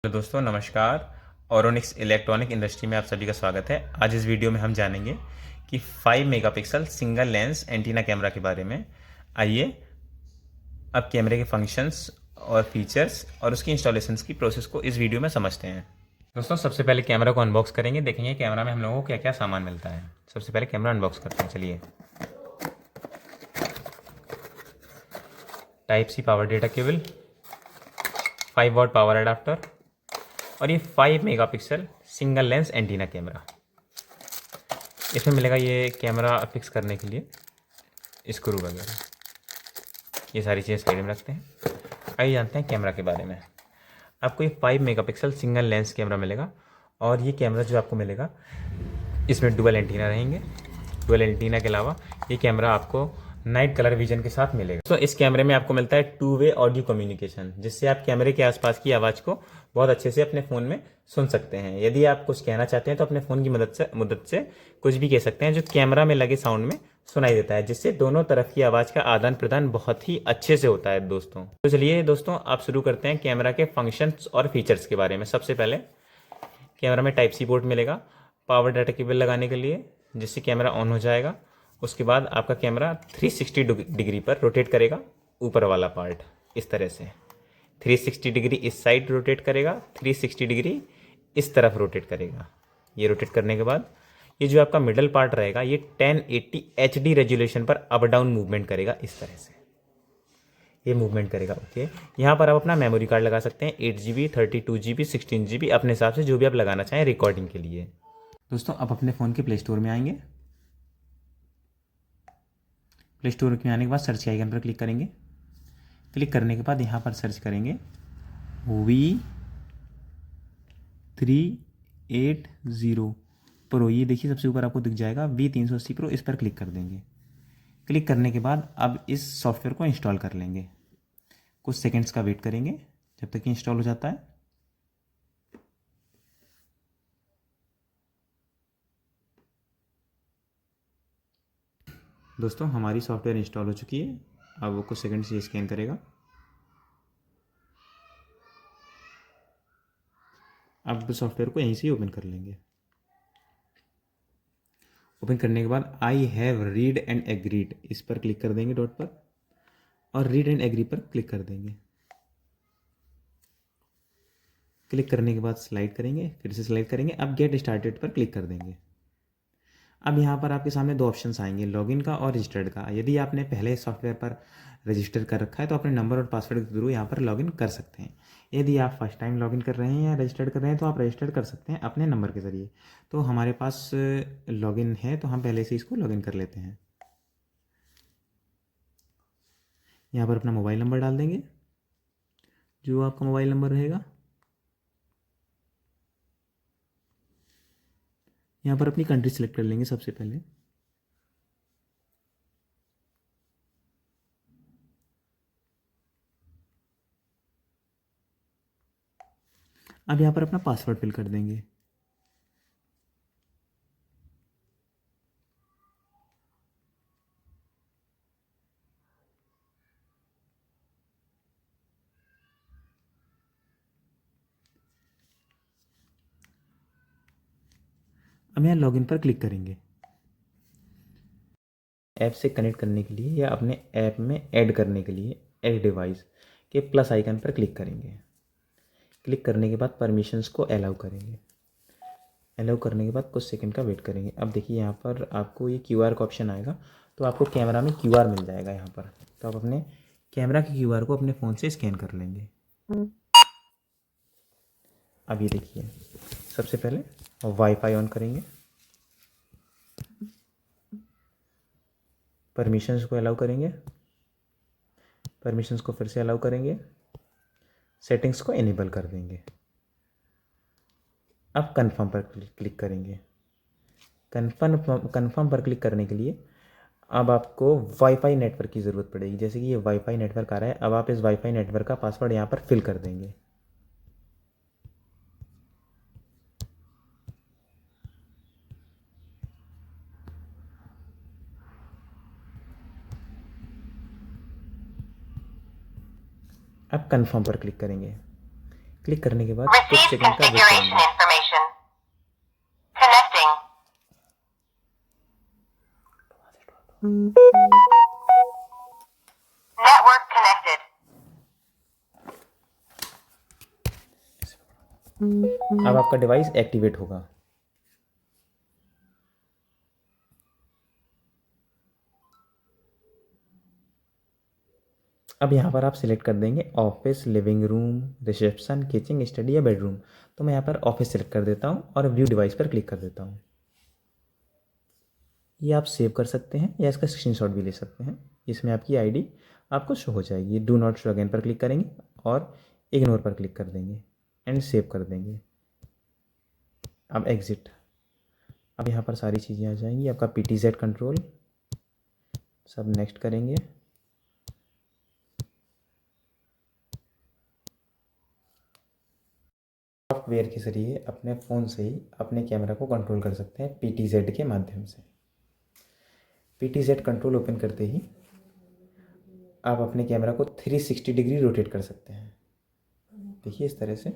Hello दोस्तों, नमस्कार। ऑरोनिक्स electronic industry में आप सभी का स्वागत है। आज इस वीडियो में हम जानेंगे कि 5 megapixel single lens antenna camera के बारे में। आइए अब कैमरे के फंक्शंस और फीचर्स और उसकी इंस्टॉलेशंस की प्रोसेस को इस वीडियो में समझते हैं। दोस्तों, सबसे पहले कैमरा को अनबॉक्स करेंगे, देखेंगे कैमरा में हम लोगों को क्या क्या सामान मिलता है। सबसे पहले कैमरा अनबॉक्स करते हैं। चलिए, type C power data cable, 5 watt power adapter और ये 5 megapixel single lens antenna camera. इसमें मिलेगा ये कैमरा फिक्स करने के लिए स्क्रू वगैरह। ये सारी चीज़ें साइड में रखते हैं। आइए जानते हैं कैमरा के बारे में। आपको ये 5 मेगापिक्सल सिंगल लेंस कैमरा मिलेगा और ये कैमरा जो आपको मिलेगा इसमें डुअल एंटीना रहेंगे। डुअल एंटीना के अलावा ये कैमरा आपको नाइट कलर विजन के साथ मिलेगा। तो इस कैमरे में आपको मिलता है 2 वे ऑडियो कम्युनिकेशन, जिससे आप कैमरे के आसपास की आवाज़ को बहुत अच्छे से अपने फ़ोन में सुन सकते हैं। यदि आप कुछ कहना चाहते हैं तो अपने फ़ोन की मदद से कुछ भी कह सकते हैं जो कैमरा में लगे साउंड में सुनाई देता है, जिससे दोनों तरफ की आवाज़ का आदान प्रदान बहुत ही अच्छे से होता है दोस्तों। तो चलिए दोस्तों, आप शुरू करते हैं कैमरा के फंक्शंस और फीचर्स के बारे में। सबसे पहले कैमरा में टाइप सी पोर्ट मिलेगा पावर डाटा केबल लगाने के लिए, जिससे कैमरा ऑन हो जाएगा। उसके बाद आपका कैमरा 360 डिग्री पर रोटेट करेगा। ऊपर वाला पार्ट इस तरह से 360 डिग्री इस साइड रोटेट करेगा, 360 डिग्री इस तरफ रोटेट करेगा। ये रोटेट करने के बाद ये जो आपका मिडल पार्ट रहेगा ये 1080 HD रेजोल्यूशन पर अप डाउन मूवमेंट करेगा। इस तरह से ये मूवमेंट करेगा। ओके, यहाँ पर आप अपना मेमोरी कार्ड लगा सकते हैं, 8 GB, 32 GB, 16 GB, अपने हिसाब से जो भी आप लगाना चाहें रिकॉर्डिंग के लिए। दोस्तों, आप अपने फ़ोन के प्ले स्टोर में आएंगे। प्ले स्टोर में आने के बाद सर्च के आइकन पर क्लिक करेंगे। क्लिक करने के बाद यहाँ पर सर्च करेंगे V380 प्रो। ये देखिए सबसे ऊपर आपको दिख जाएगा V380 प्रो। इस पर क्लिक कर देंगे। क्लिक करने के बाद अब इस सॉफ्टवेयर को इंस्टॉल कर लेंगे। कुछ सेकंड्स का वेट करेंगे जब तक कि इंस्टॉल हो जाता है। दोस्तों, हमारी सॉफ्टवेयर इंस्टॉल हो चुकी है। अब वो कुछ सेकंड से स्कैन करेगा। अब सॉफ्टवेयर को यहीं से ही ओपन कर लेंगे। ओपन करने के बाद I have read and agreed इस पर क्लिक कर देंगे, डॉट पर, और रीड एंड एग्री पर क्लिक कर देंगे। क्लिक करने के बाद स्लाइड करेंगे, फिर से स्लाइड करेंगे। अब गेट स्टार्टेड पर क्लिक कर देंगे। अब यहाँ पर आपके सामने दो ऑप्शंस आएंगे, लॉगिन का और रजिस्टर्ड का। यदि आपने पहले सॉफ्टवेयर पर रजिस्टर कर रखा है तो अपने नंबर और पासवर्ड के थ्रू यहाँ पर लॉगिन कर सकते हैं। यदि आप फर्स्ट टाइम लॉगिन कर रहे हैं या रजिस्टर्ड कर रहे हैं तो आप रजिस्टर कर सकते हैं अपने नंबर के ज़रिए। तो हमारे पास लॉगिन है तो हम पहले से इसको लॉगिन कर लेते हैं। यहाँ पर अपना मोबाइल नंबर डाल देंगे, जो आपका मोबाइल नंबर रहेगा। यहाँ पर अपनी कंट्री सेलेक्ट कर लेंगे सबसे पहले। अब यहाँ पर अपना पासवर्ड फिल कर देंगे। अब यहाँ लॉगिन पर क्लिक करेंगे। ऐप से कनेक्ट करने के लिए या अपने ऐप में ऐड करने के लिए ऐड डिवाइस के प्लस आइकन पर क्लिक करेंगे। क्लिक करने के बाद परमिशंस को अलाउ करेंगे। अलाउ करने के बाद कुछ सेकंड का वेट करेंगे। अब देखिए यहाँ पर आपको ये क्यूआर का ऑप्शन आएगा, तो आपको कैमरा में क्यूआर मिल जाएगा यहाँ पर। तो आप अपने कैमरा के क्यूआर को अपने फ़ोन से स्कैन कर लेंगे। अब ये देखिए, सबसे पहले वाईफाई ऑन करेंगे, परमिशंस को अलाउ करेंगे, परमिशंस को फिर से अलाउ करेंगे, सेटिंग्स को इनेबल कर देंगे। अब कन्फर्म पर क्लिक करेंगे। कन्फर्म पर क्लिक करने के लिए अब आपको वाईफाई नेटवर्क की ज़रूरत पड़ेगी। जैसे कि ये वाईफाई नेटवर्क आ रहा है, अब आप इस वाईफाई नेटवर्क का पासवर्ड यहाँ पर फिल कर देंगे। अब कन्फर्म पर क्लिक करेंगे। क्लिक करने के बाद कुछ Receive सेकंड का वेट configuration करेंगे। information. Connecting. Network connected. अब आपका डिवाइस एक्टिवेट होगा। अब यहाँ पर आप सिलेक्ट कर देंगे office, living room, reception, kitchen, study या बेडरूम। तो मैं यहाँ पर ऑफिस सेलेक्ट कर देता हूँ और व्यू डिवाइस पर क्लिक कर देता हूँ। ये आप सेव कर सकते हैं या इसका स्क्रीनशॉट भी ले सकते हैं। इसमें आपकी आईडी आपको शो हो जाएगी। डू नॉट शो अगेन पर क्लिक करेंगे और इग्नोर पर क्लिक कर देंगे एंड सेव कर देंगे। अब एग्ज़िट। अब यहाँ पर सारी चीज़ें आ जाएंगी। आपका PTZ कंट्रोल सब नेक्स्ट करेंगे। सॉफ्टवेयर के ज़रिए अपने फ़ोन से ही अपने कैमरा को कंट्रोल कर सकते हैं PTZ के माध्यम से। PTZ कंट्रोल ओपन करते ही आप अपने कैमरा को 360 डिग्री रोटेट कर सकते हैं। देखिए इस तरह से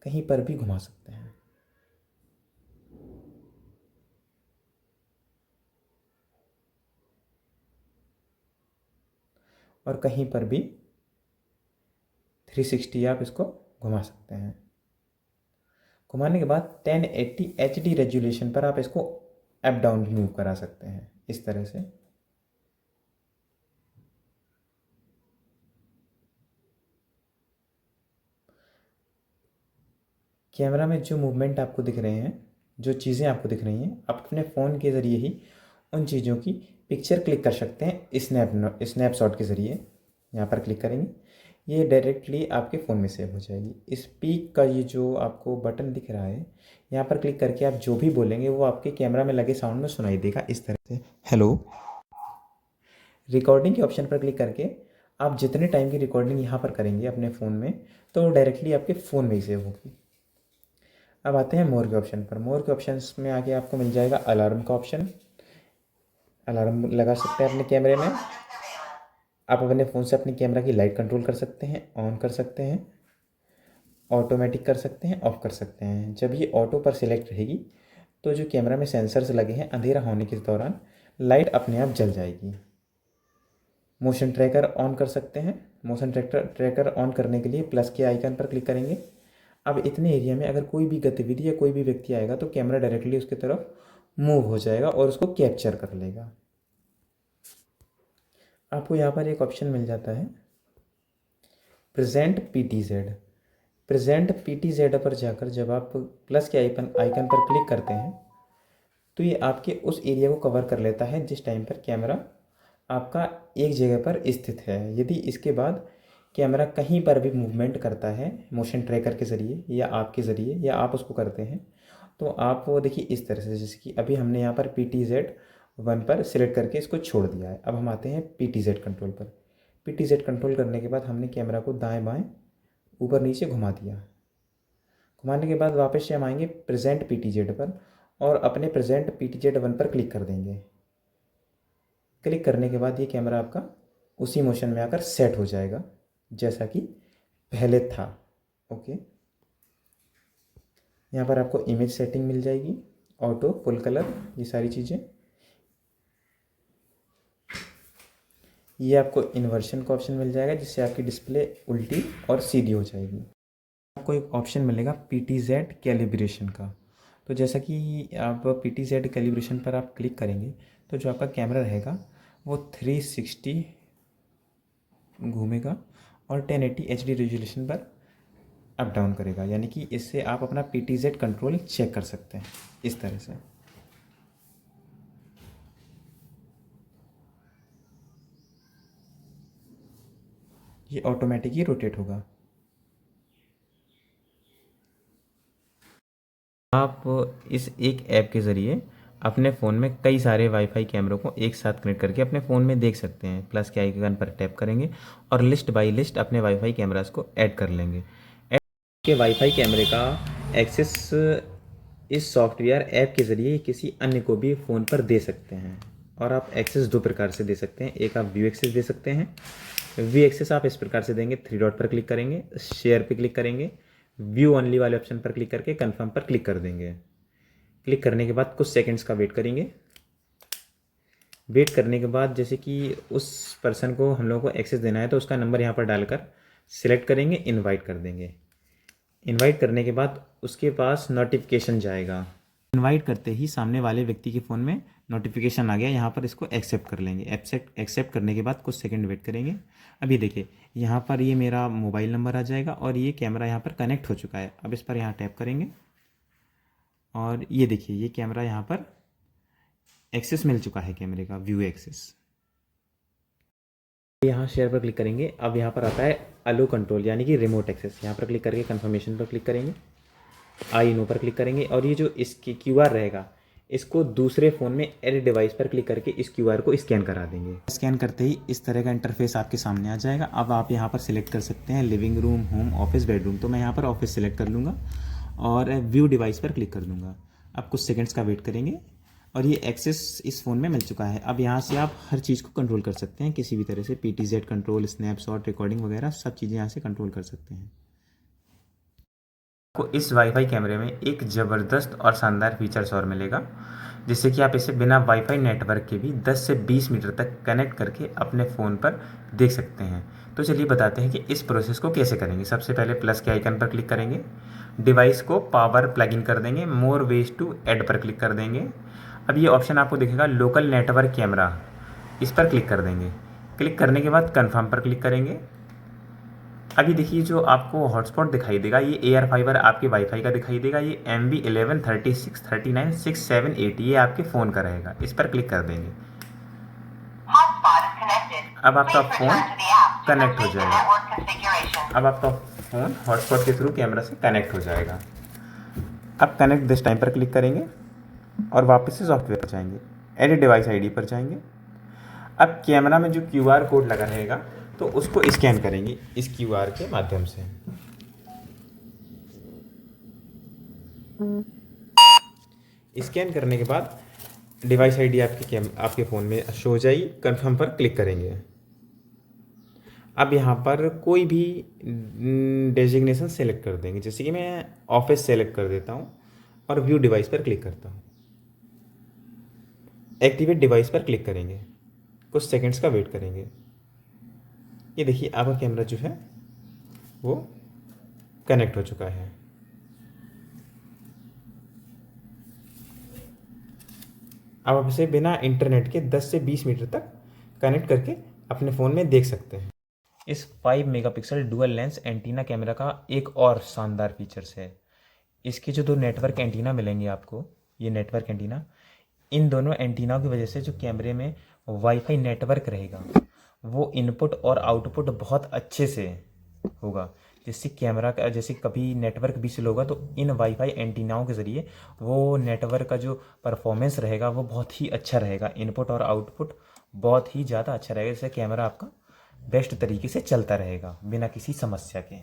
कहीं पर भी घुमा सकते हैं। और कहीं पर भी 360 आप इसको घुमा सकते हैं। घुमाने के बाद 1080 HD रेजोल्यूशन पर आप इसको अप डाउन मूव करा सकते हैं इस तरह से। कैमरा में जो मूवमेंट आपको दिख रहे हैं, जो चीज़ें आपको दिख रही हैं, आप अपने फ़ोन के ज़रिए ही उन चीज़ों की पिक्चर क्लिक कर सकते हैं स्नैपशॉट के ज़रिए। यहाँ पर क्लिक करेंगे, ये डायरेक्टली आपके फ़ोन में सेव हो जाएगी। स्पीक का ये जो आपको बटन दिख रहा है, यहाँ पर क्लिक करके आप जो भी बोलेंगे वो आपके कैमरा में लगे साउंड में सुनाई देगा इस तरह से। हेलो। रिकॉर्डिंग के ऑप्शन पर क्लिक करके आप जितने टाइम की रिकॉर्डिंग यहाँ पर करेंगे अपने फ़ोन में, तो वो डायरेक्टली आपके फ़ोन में ही सेव होगी। अब आते हैं मोर के ऑप्शन पर। मोर के ऑप्शंस में आके आपको मिल जाएगा अलार्म का ऑप्शन। अलार्म लगा सकते हैं अपने कैमरे में। आप अपने फ़ोन से अपने कैमरा की लाइट कंट्रोल कर सकते हैं, ऑन कर सकते हैं, ऑटोमेटिक कर सकते हैं, ऑफ़ कर सकते हैं। जब ये ऑटो पर सिलेक्ट रहेगी तो जो कैमरा में सेंसर्स लगे हैं, अंधेरा होने के दौरान लाइट अपने आप जल जाएगी। मोशन ट्रैकर ऑन कर सकते हैं। मोशन ट्रैकर ऑन करने के लिए प्लस के आइकन पर क्लिक करेंगे। अब इतने एरिया में अगर कोई भी गतिविधि या कोई भी व्यक्ति आएगा तो कैमरा डायरेक्टली उसकी तरफ मूव हो जाएगा और उसको कैप्चर कर लेगा। आपको यहाँ पर एक ऑप्शन मिल जाता है प्रेजेंट PTZ। प्रेजेंट PTZ पर जाकर जब आप प्लस के आइकन पर क्लिक करते हैं तो ये आपके उस एरिया को कवर कर लेता है जिस टाइम पर कैमरा आपका एक जगह पर स्थित है। यदि इसके बाद कैमरा कहीं पर भी मूवमेंट करता है मोशन ट्रैकर के ज़रिए या आपके ज़रिए या आप उसको करते हैं, तो आप वो देखिए इस तरह से, जैसे कि अभी हमने यहाँ पर PTZ1 पर सिलेक्ट करके इसको छोड़ दिया है। अब हम आते हैं PTZ कंट्रोल पर। PTZ कंट्रोल करने के बाद हमने कैमरा को दाएँ बाएँ ऊपर नीचे घुमा दिया। घुमाने के बाद वापस से हम आएंगे प्रेजेंट PTZ पर और अपने प्रेजेंट PTZ1 पर क्लिक कर देंगे। क्लिक करने के बाद ये कैमरा आपका उसी मोशन में आकर सेट हो जाएगा जैसा कि पहले था। ओके, यहाँ पर आपको इमेज सेटिंग मिल जाएगी, ऑटो, फुल कलर, ये सारी चीज़ें। ये आपको इन्वर्शन का ऑप्शन मिल जाएगा जिससे आपकी डिस्प्ले उल्टी और सीधी हो जाएगी। आपको एक ऑप्शन मिलेगा PTZ कैलिब्रेशन का। तो जैसा कि आप PTZ कैलिब्रेशन पर आप क्लिक करेंगे तो जो आपका कैमरा रहेगा वो 360 घूमेगा और 1080 HD रेजोल्यूशन पर अप डाउन करेगा। यानी कि इससे आप अपना PTZ कंट्रोल चेक कर सकते हैं इस तरह से। ये ऑटोमेटिक ही रोटेट होगा। आप इस एक ऐप के ज़रिए अपने फ़ोन में कई सारे वाईफाई कैमरों को एक साथ कनेक्ट करके अपने फ़ोन में देख सकते हैं। प्लस के आइकन पर टैप करेंगे और लिस्ट बाय लिस्ट अपने वाईफाई कैमरास को ऐड कर लेंगे। ऐड के वाईफाई कैमरे का एक्सेस इस सॉफ्टवेयर ऐप के ज़रिए किसी अन्य को भी फ़ोन पर दे सकते हैं। और आप एक्सेस दो प्रकार से दे सकते हैं। एक आप व्यू एक्सेस दे सकते हैं व्यू एक्सेस आप इस प्रकार से देंगे, 3 डॉट पर क्लिक करेंगे, शेयर पे क्लिक करेंगे, व्यू ओनली वाले ऑप्शन पर क्लिक करके कन्फर्म पर क्लिक कर देंगे। क्लिक करने के बाद कुछ सेकंड्स का वेट करेंगे। वेट करने के बाद जैसे कि उस पर्सन को हम लोगों को एक्सेस देना है तो उसका नंबर यहाँ पर डालकर सिलेक्ट करेंगे, इनवाइट कर देंगे। इनवाइट करने के बाद उसके पास नोटिफिकेशन जाएगा। इनवाइट करते ही सामने वाले व्यक्ति के फ़ोन में नोटिफिकेशन आ गया, यहाँ पर इसको एक्सेप्ट कर लेंगे। एक्सेप्ट करने के बाद कुछ सेकंड वेट करेंगे। अभी देखिए यहाँ पर ये मेरा मोबाइल नंबर आ जाएगा और ये कैमरा यहाँ पर कनेक्ट हो चुका है। अब इस पर यहाँ टैप करेंगे और ये देखिए ये कैमरा यहाँ पर एक्सेस मिल चुका है, कैमरे का व्यू एक्सेस। यहाँ शेयर पर क्लिक करेंगे। अब यहाँ पर आता है अलो कंट्रोल यानी कि रिमोट एक्सेस। यहाँ पर क्लिक करके कन्फर्मेशन पर क्लिक करेंगे, आई नो पर क्लिक करेंगे और ये जो इसकी QR रहेगा इसको दूसरे फ़ोन में एड डिवाइस पर क्लिक करके इस QR को स्कैन करा देंगे। स्कैन करते ही इस तरह का इंटरफेस आपके सामने आ जाएगा। अब आप यहाँ पर सिलेक्ट कर सकते हैं living room, home, office, bedroom. तो मैं यहाँ पर ऑफिस सिलेक्ट कर लूँगा और व्यू डिवाइस पर क्लिक कर दूँगा। अब कुछ सेकेंड्स का वेट करेंगे और ये एक्सेस इस फ़ोन में मिल चुका है। अब यहाँ से आप हर चीज़ को कंट्रोल कर सकते हैं किसी भी तरह से, PTZ कंट्रोल, स्नैपशॉट, रिकॉर्डिंग वगैरह सब चीज़ें यहाँ से कंट्रोल कर सकते हैं। आपको इस वाईफाई कैमरे में एक ज़बरदस्त और शानदार फीचर्स और मिलेगा, जिससे कि आप इसे बिना वाईफाई नेटवर्क के भी 10 से 20 मीटर तक कनेक्ट करके अपने फ़ोन पर देख सकते हैं। तो चलिए बताते हैं कि इस प्रोसेस को कैसे करेंगे। सबसे पहले प्लस के आइकन पर क्लिक करेंगे, डिवाइस को पावर प्लग इन कर देंगे, मोर वेज टू ऐड पर क्लिक कर देंगे। अब ये ऑप्शन आपको दिखेगा लोकल नेटवर्क कैमरा, इस पर क्लिक कर देंगे। क्लिक करने के बाद कन्फर्म पर क्लिक करेंगे। अभी देखिए जो आपको हॉटस्पॉट दिखाई देगा ये एयर फाइबर आपके वाईफाई का दिखाई देगा। ये MB 11 36 39 678 ये आपके फ़ोन का रहेगा, इस पर क्लिक कर देंगे। Hotspot is connected. अब आपका Please phone return to the app to connect हो complete the जाएगा। network configuration. अब आपका फ़ोन हॉटस्पॉट के थ्रू कैमरा से कनेक्ट हो जाएगा। अब कनेक्ट दिस टाइम पर क्लिक करेंगे और वापस से सॉफ्टवेयर पर जाएंगे, एडिट डिवाइस ID पर जाएंगे। अब कैमरा में जो QR कोड लगा रहेगा तो उसको स्कैन करेंगे इस QR के माध्यम से। स्कैन करने के बाद डिवाइस ID आपके फ़ोन में शो हो जाएगी। कन्फर्म पर क्लिक करेंगे। अब यहाँ पर कोई भी डेजिग्नेशन सेलेक्ट कर देंगे, जैसे कि मैं ऑफिस सेलेक्ट कर देता हूँ और व्यू डिवाइस पर क्लिक करता हूँ। एक्टिवेट डिवाइस पर क्लिक करेंगे, कुछ सेकंड्स का वेट करेंगे। ये देखिए आपका कैमरा जो है वो कनेक्ट हो चुका है। अब आप इसे बिना इंटरनेट के 10 से 20 मीटर तक कनेक्ट करके अपने फ़ोन में देख सकते हैं। इस 5 megapixel dual lens antenna camera का एक और शानदार फीचर्स है। इसके जो 2 नेटवर्क एंटीना मिलेंगे आपको, ये नेटवर्क एंटीना, इन दोनों एंटीनाओं की वजह से जो कैमरे में वाईफाई नेटवर्क रहेगा वो इनपुट और आउटपुट बहुत अच्छे से होगा, जिससे कैमरा का जैसे कभी नेटवर्क भी स्लो होगा तो इन वाईफाई एंटीनाओं के ज़रिए वो नेटवर्क का जो परफॉर्मेंस रहेगा वो बहुत ही अच्छा रहेगा। इनपुट और आउटपुट बहुत ही ज़्यादा अच्छा रहेगा, जिससे कैमरा आपका बेस्ट तरीके से चलता रहेगा बिना किसी समस्या के।